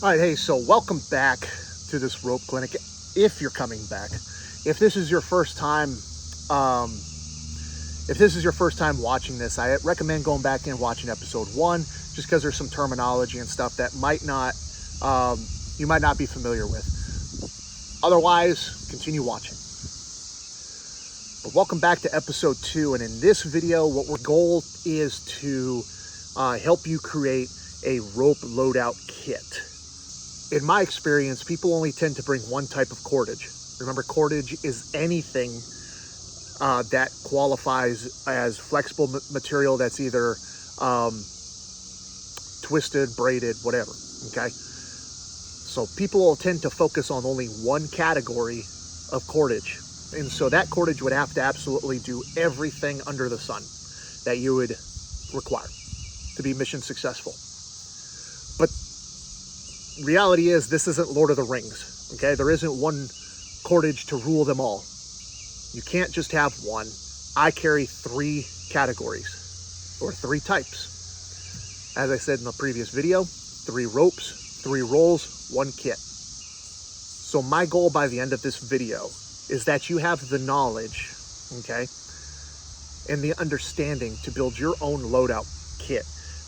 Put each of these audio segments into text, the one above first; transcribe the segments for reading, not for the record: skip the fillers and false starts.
All right, hey, so welcome back to this rope clinic. If you're coming back, if this is your first time, watching this, I recommend going back and watching episode 1, just because there's some terminology and stuff that you might not be familiar with. Otherwise, continue watching. But welcome back to episode 2, and in this video, what our goal is to help you create a rope loadout kit. In my experience, people only tend to bring one type of cordage. Remember, cordage is anything that qualifies as flexible material that's either twisted, braided, whatever, okay? So people will tend to focus on only one category of cordage. And so that cordage would have to absolutely do everything under the sun that you would require to be mission successful. But reality is, this isn't Lord of the Rings, okay? There isn't one cordage to rule them all. You can't just have one. I carry 3 categories, or 3 types. As I said in the previous video, 3 ropes, 3 rolls, 1 kit. So my goal by the end of this video is that you have the knowledge, okay, and the understanding to build your own loadout kit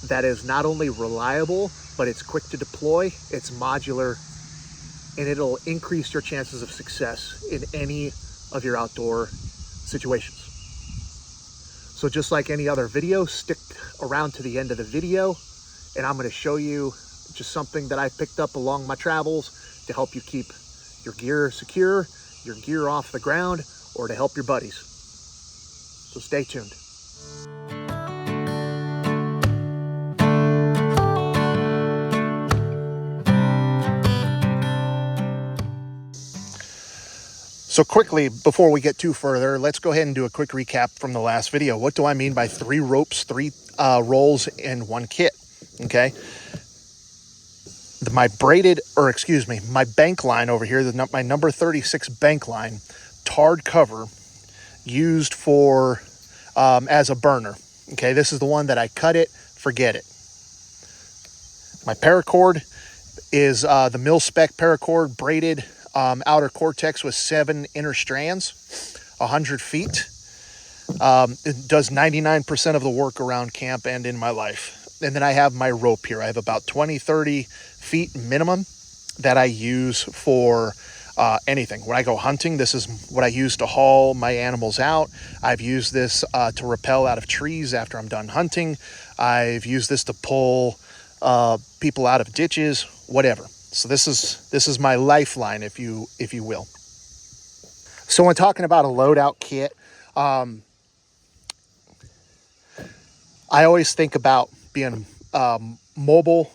that is not only reliable, but it's quick to deploy, it's modular, and it'll increase your chances of success in any of your outdoor situations. So just like any other video, stick around to the end of the video, and I'm going to show you just something that I picked up along my travels to help you keep your gear secure, your gear off the ground, or to help your buddies. So stay tuned. So quickly, before we get too further, let's go ahead and do a quick recap from the last video. What do I mean by 3 ropes, 3 rolls, and 1 kit? Okay. My bank line over here, my number 36 bank line, tarred cover, used for as a burner. Okay, this is the one that I cut it, forget it. My paracord is the mil-spec paracord, braided outer cortex with 7 inner strands, 100 feet. It does 99% of the work around camp and in my life. And then I have my rope here. I have about 20, 30 feet minimum that I use for anything. When I go hunting, this is what I use to haul my animals out. I've used this to rappel out of trees after I'm done hunting. I've used this to pull people out of ditches, whatever. So this is my lifeline, if you will. So when talking about a loadout kit, I always think about being mobile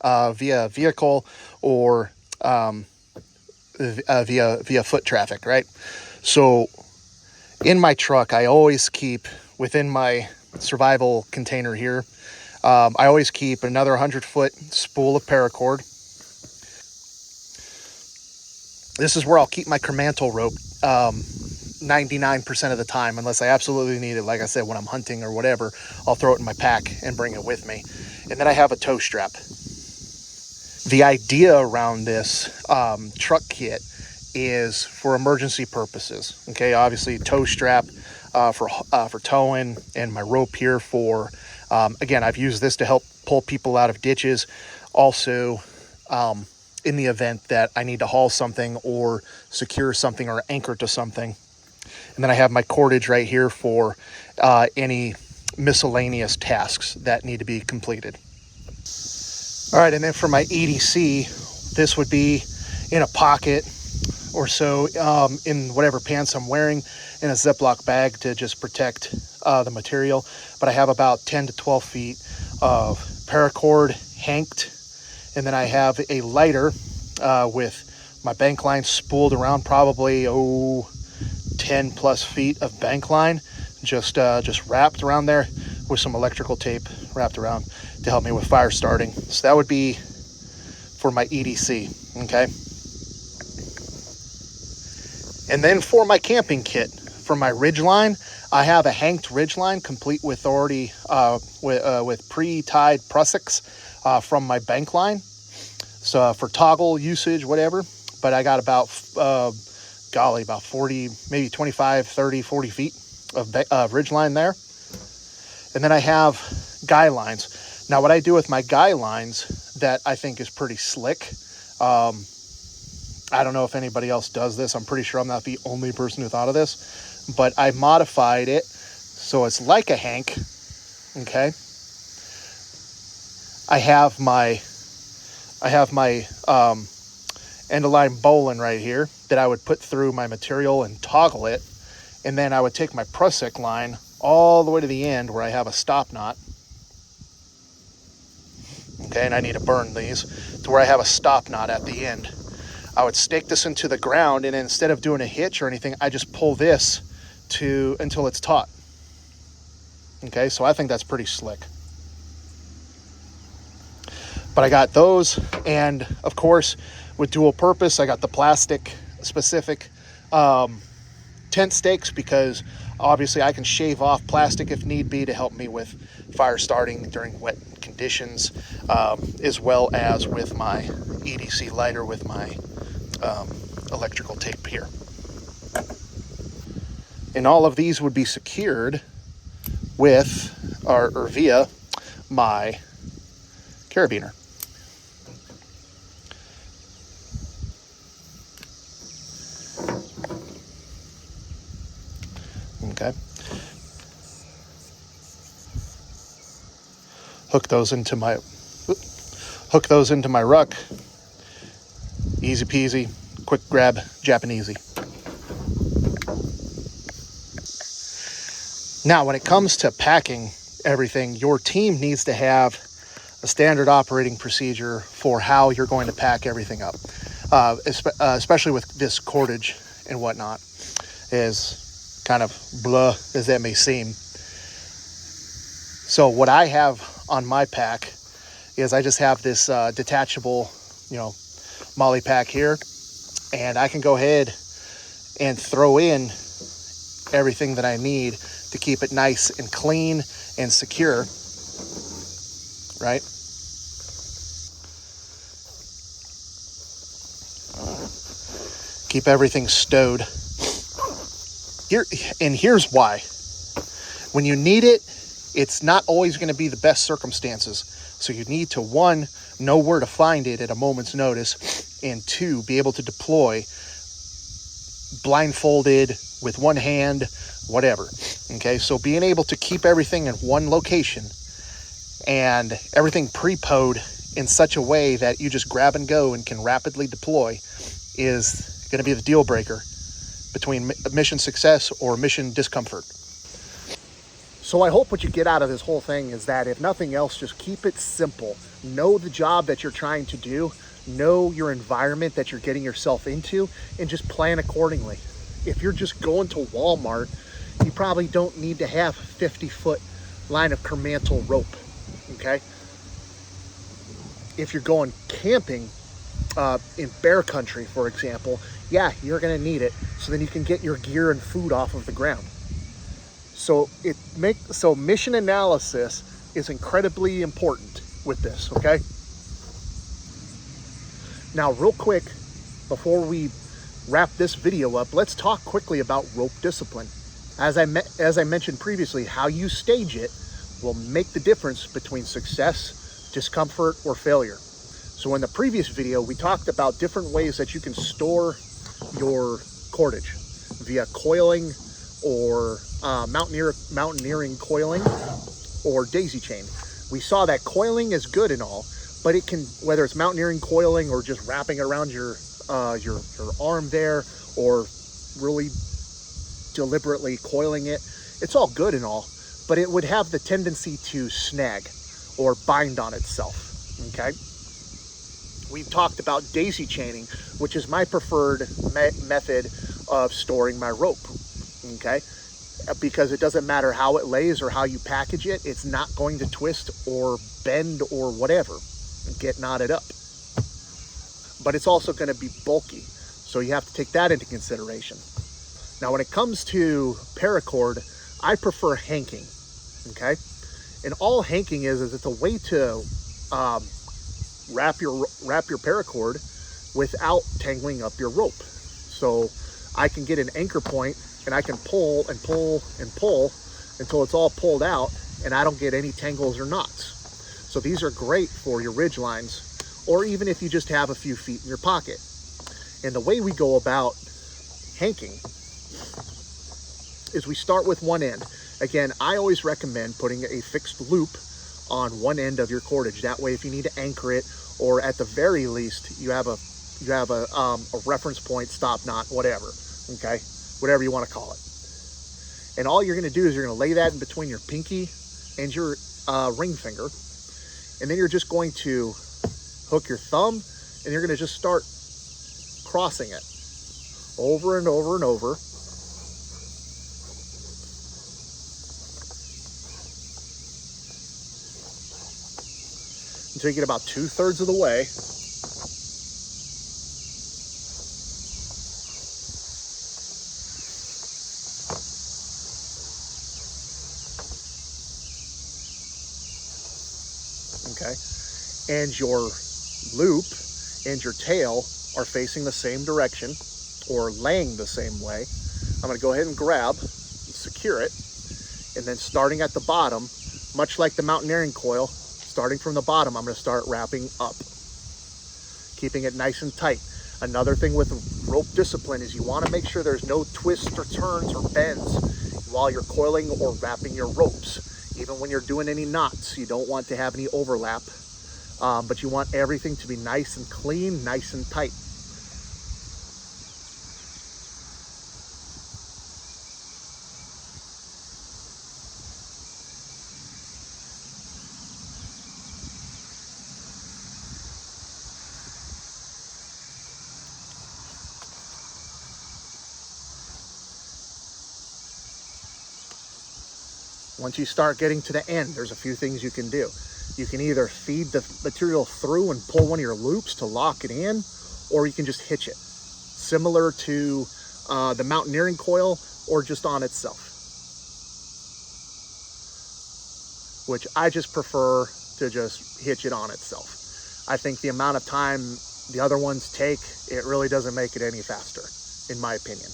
via vehicle or via foot traffic, right? So in my truck, I always keep within my survival container here. I always keep another 100-foot spool of paracord. This is where I'll keep my Kermantle rope 99% of the time, unless I absolutely need it. Like I said, when I'm hunting or whatever, I'll throw it in my pack and bring it with me. And then I have a tow strap. The idea around this truck kit is for emergency purposes. Okay, obviously tow strap for towing, and my rope here for, again, I've used this to help pull people out of ditches. Also, in the event that I need to haul something or secure something or anchor to something. And then I have my cordage right here for any miscellaneous tasks that need to be completed. All right, and then for my EDC, this would be in a pocket or so, in whatever pants I'm wearing, in a Ziploc bag to just protect the material. But I have about 10 to 12 feet of paracord hanked. And then I have a lighter with my bank line spooled around, probably 10 plus feet of bank line, just wrapped around there with some electrical tape wrapped around to help me with fire starting. So that would be for my EDC, okay? And then for my camping kit, for my ridgeline, I have a hanked ridgeline complete with already with pre-tied prussics from my bank line. So for toggle usage, whatever. But I got about, about 40, maybe 25, 30, 40 feet of ridge line there. And then I have guy lines. Now what I do with my guy lines that I think is pretty slick, I don't know if anybody else does this. I'm pretty sure I'm not the only person who thought of this, but I modified it so it's like a hank. Okay. I have my end of line bowline right here that I would put through my material and toggle it, and then I would take my prusik line all the way to the end where I have a stop knot. Okay, and I need to burn these to where I have a stop knot at the end. I would stake this into the ground, and instead of doing a hitch or anything, I just pull this until it's taut. Okay, so I think that's pretty slick. But I got those, and of course, with dual purpose, I got the plastic specific tent stakes, because obviously I can shave off plastic if need be to help me with fire starting during wet conditions, as well as with my EDC lighter with my electrical tape here. And all of these would be secured with or via my carabiner. Okay. Hook those into my ruck. Easy peasy, quick grab, Japanesey. Now, when it comes to packing everything, your team needs to have a standard operating procedure for how you're going to pack everything up, especially with this cordage and whatnot, as kind of blah as that may seem. So what I have on my pack is I just have this detachable, molly pack here, and I can go ahead and throw in everything that I need to keep it nice and clean and secure, right? Keep everything stowed. Here's why. When you need it, it's not always going to be the best circumstances. So you need to, one, know where to find it at a moment's notice, and two, be able to deploy blindfolded with one hand, whatever. Okay, so being able to keep everything in one location and everything pre-poed in such a way that you just grab and go and can rapidly deploy is going to be the deal breaker between mission success or mission discomfort. So I hope what you get out of this whole thing is that, if nothing else, just keep it simple. Know the job that you're trying to do, know your environment that you're getting yourself into, and just plan accordingly. If you're just going to Walmart, you probably don't need to have 50-foot line of Kermantle rope, okay? If you're going camping in bear country, for example, yeah, you're gonna need it, so then you can get your gear and food off of the ground. So mission analysis is incredibly important with this, okay? Now, real quick, before we wrap this video up, let's talk quickly about rope discipline. As I mentioned previously, how you stage it will make the difference between success, discomfort, or failure. So in the previous video, we talked about different ways that you can store your cordage via coiling or mountaineering coiling or daisy chain. We saw that coiling is good and all, but it can, whether it's mountaineering coiling or just wrapping it around your arm there, or really deliberately coiling it, it's all good and all, but it would have the tendency to snag or bind on itself, okay? We've talked about daisy chaining, which is my preferred method of storing my rope, okay? Because it doesn't matter how it lays or how you package it, it's not going to twist or bend or whatever and get knotted up. But it's also going to be bulky, so you have to take that into consideration. Now, when it comes to paracord, I prefer hanking, okay? And all hanking is it's a way to wrap your paracord without tangling up your rope. So I can get an anchor point and I can pull and pull and pull until it's all pulled out and I don't get any tangles or knots. So these are great for your ridge lines, or even if you just have a few feet in your pocket. And the way we go about hanking is we start with one end. Again, I always recommend putting a fixed loop on one end of your cordage. That way, if you need to anchor it, or at the very least, you have a reference point, stop knot, whatever, okay? Whatever you want to call it. And all you're going to do is you're going to lay that in between your pinky and your ring finger. And then you're just going to hook your thumb and you're going to just start crossing it over and over and over. Until you get about 2/3 of the way. Okay, and your loop and your tail are facing the same direction or laying the same way. I'm going to go ahead and grab, secure it, and then starting at the bottom, much like the mountaineering coil, starting from the bottom, I'm going to start wrapping up, keeping it nice and tight. Another thing with rope discipline is you want to make sure there's no twists or turns or bends while you're coiling or wrapping your ropes. Even when you're doing any knots, you don't want to have any overlap, but you want everything to be nice and clean, nice and tight. Once you start getting to the end, there's a few things you can do. You can either feed the material through and pull one of your loops to lock it in, or you can just hitch it, similar to the mountaineering coil or just on itself, which I just prefer to just hitch it on itself. I think the amount of time the other ones take, it really doesn't make it any faster, in my opinion.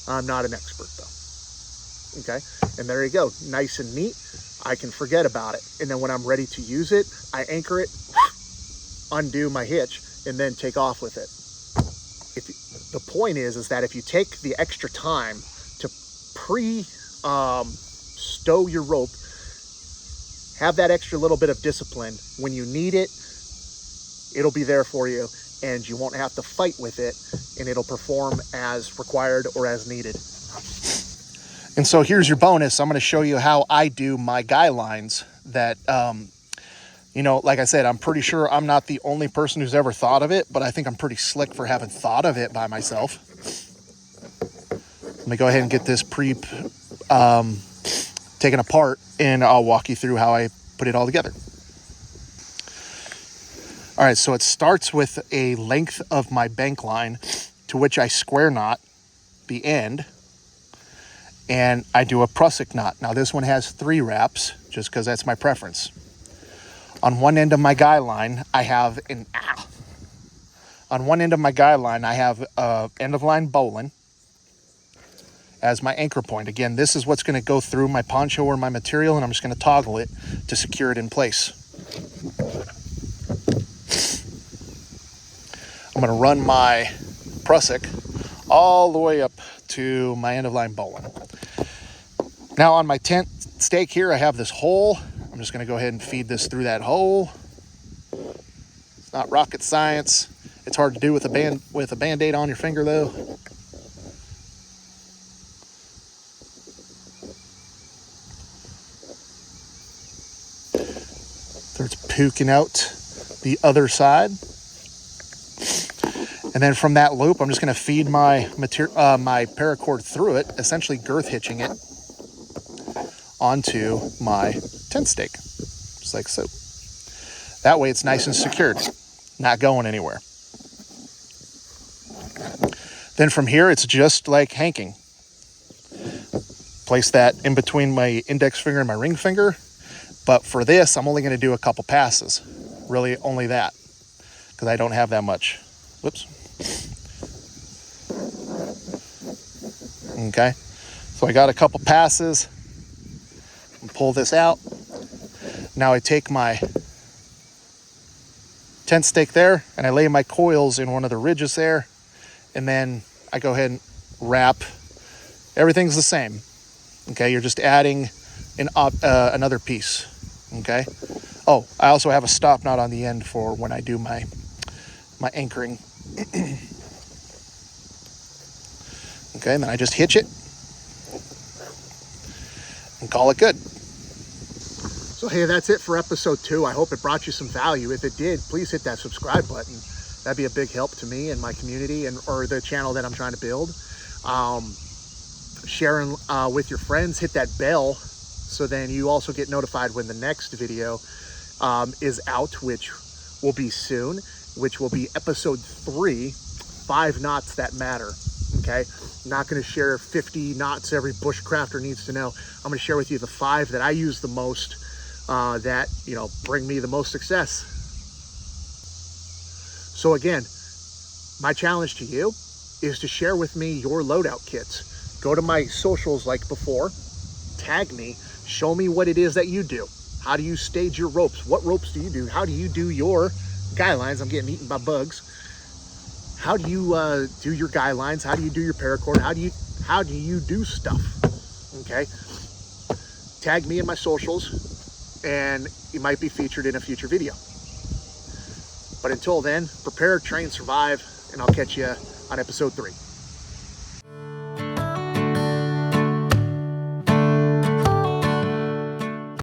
I'm not an expert though. Okay, and there you go, nice and neat. I can forget about it, and then when I'm ready to use it, I anchor it, undo my hitch, and then take off with it. The point is that if you take the extra time to stow your rope, have that extra little bit of discipline, when you need it, it'll be there for you, and you won't have to fight with it, and it'll perform as required or as needed. And so here's your bonus. I'm going to show you how I do my guy lines that, you know, like I said, I'm pretty sure I'm not the only person who's ever thought of it, but I think I'm pretty slick for having thought of it by myself. Let me go ahead and get this taken apart, and I'll walk you through how I put it all together. All right, so it starts with a length of my bank line to which I square knot the end, and I do a prusik knot. Now this one has 3 wraps just because that's my preference. On one end of my guy line, I have end of line bowline as my anchor point. Again, this is what's going to go through my poncho or my material, and I'm just going to toggle it to secure it in place. I'm going to run my prusik all the way up to my end of line bowline. Now on my tent stake here, I have this hole. I'm just going to go ahead and feed this through that hole. It's not rocket science. It's hard to do with a band-aid on your finger though. Starts puking out the other side. And then from that loop, I'm just going to feed my paracord through it, essentially girth hitching it onto my tent stake, just like so. That way it's nice and secured, not going anywhere. Then from here, it's just like hanking. Place that in between my index finger and my ring finger. But for this, I'm only going to do a couple passes. really only that, because I don't have that much. Whoops. Okay, so I got a couple passes. Pull this out. Now I take my tent stake there and I lay my coils in one of the ridges there, and then I go ahead and wrap. Everything's the same. Okay, you're just adding another piece. Okay. Oh, I also have a stop knot on the end for when I do my anchoring. Okay, and then I just hitch it and call it good. So hey, that's it for episode 2. I hope it brought you some value. If it did, please hit that subscribe button. That'd be a big help to me and my community or the channel that I'm trying to build. Sharing with your friends, hit that bell so then you also get notified when the next video is out, which will be soon, which will be episode 3, 5 knots that matter. Okay, I'm not going to share 50 knots every bushcrafter needs to know. I'm going to share with you the 5 that I use the most, that, you know, bring me the most success. So again, my challenge to you is to share with me your loadout kits. Go to my socials like before, tag me, show me what it is that you do. How do you stage your ropes? What ropes do you do? How do you do your guy lines? I'm getting eaten by bugs. How do you do your guy lines? How do you do your paracord? How do you do stuff? Okay, tag me in my socials and you might be featured in a future video. But until then, prepare, train, survive, and I'll catch you on episode 3.